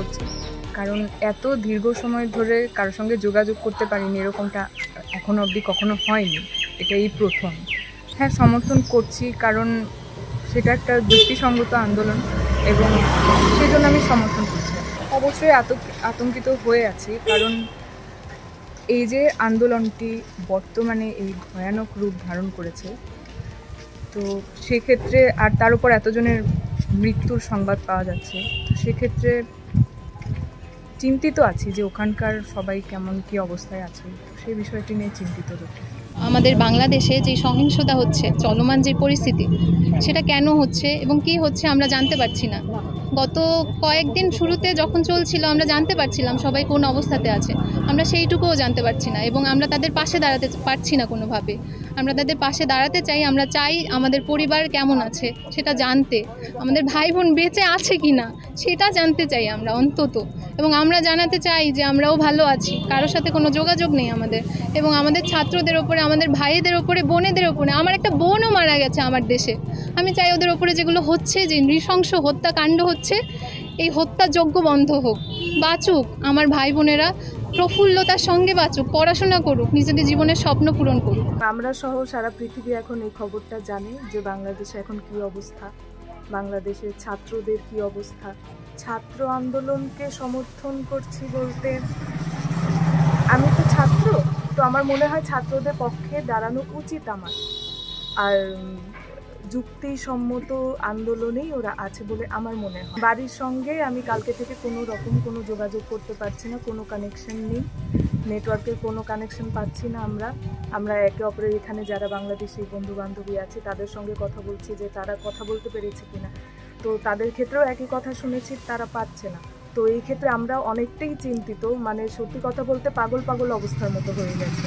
করছি, কারণ এত দীর্ঘ সময় ধরে কারোর সঙ্গে যোগাযোগ করতে পারিনি, এরকমটা এখনো অবধি কখনো হয়নি, এটা এই প্রথম। হ্যাঁ, সমর্থন করছি কারণ সেটা একটা যুক্তিসঙ্গত আন্দোলন এবং সেই জন্য আমি সমর্থন করছি। অবশ্যই আতঙ্কিত হয়ে আছি, কারণ এই যে আন্দোলনটি বর্তমানে এই ভয়ানক রূপ ধারণ করেছে, তো সেক্ষেত্রে আর তার উপর এতজনের মৃত্যুর সংবাদ পাওয়া যাচ্ছে, তো সেক্ষেত্রে চিন্তিত আছি যে ওখানকার সবাই কেমন কী অবস্থায় আছে, সেই বিষয়টি নিয়ে চিন্তিত রয়েছে। আমাদের বাংলাদেশে যে সহিংসতা হচ্ছে, চলমান যে পরিস্থিতি, সেটা কেন হচ্ছে এবং কি হচ্ছে আমরা জানতে পারছি না। গত কয়েকদিন শুরুতে যখন চলছিল আমরা জানতে পারছিলাম সবাই কোন অবস্থাতে আছে, আমরা সেইটুকুও জানতে পারছি না এবং আমরা তাদের পাশে দাঁড়াতে পারছি না কোনোভাবে। আমরা তাদের পাশে দাঁড়াতে চাই, আমরা চাই আমাদের পরিবার কেমন আছে সেটা জানতে, আমাদের ভাই বোন বেঁচে আছে কি না সেটা জানতে চাই আমরা অন্তত, এবং আমরা জানাতে চাই যে আমরাও ভালো আছি, কারোর সাথে কোনো যোগাযোগ নেই আমাদের, এবং আমাদের ছাত্রদের ওপরে, আমাদের ভাইদের ওপরে, বোনেদের ওপরে, আমার একটা বোনও মারা গেছে আমার দেশে। আমি চাই ওদের ওপরে যেগুলো হচ্ছে, যে নৃশংস হত্যাকাণ্ড হচ্ছে, এই হত্যাযজ্ঞ বন্ধ হোক, বাঁচুক আমার ভাই বোনেরা, প্রফুল্লতার সঙ্গে বাঁচুক, পড়াশোনা করুক, নিজেদের জীবনের স্বপ্ন পূরণ করুক। আমরা সহ সারা পৃথিবী এখন এই খবরটা জানে যে বাংলাদেশে এখন কি অবস্থা, বাংলাদেশের ছাত্রদের কি অবস্থা। ছাত্র আন্দোলনকে সমর্থন করছি বলতে, আমি তো ছাত্র, তো আমার মনে হয় ছাত্রদের পক্ষে দাঁড়ানো উচিত আমার, আর যুক্তিসম্মত আন্দোলনেই ওরা আছে বলে আমার মনে হয়। বাড়ির সঙ্গে আমি কালকে থেকে কোনো যোগাযোগ করতে পারছি না, কোনো কানেকশন নেই, নেটওয়ার্কের কোনো কানেকশন পাচ্ছি না। আমরা একে অপরের এখানে যারা বাংলাদেশি বন্ধু বান্ধবী আছে তাদের সঙ্গে কথা বলছি যে তারা কথা বলতে পেরেছে কিনা, তো তাদের ক্ষেত্রেও একই কথা শুনেছি, তারা পাচ্ছে না। তো এই ক্ষেত্রে আমরা অনেকটাই চিন্তিত, মানে সত্যি কথা বলতে পাগল অবস্থার মতো হয়ে গেছে।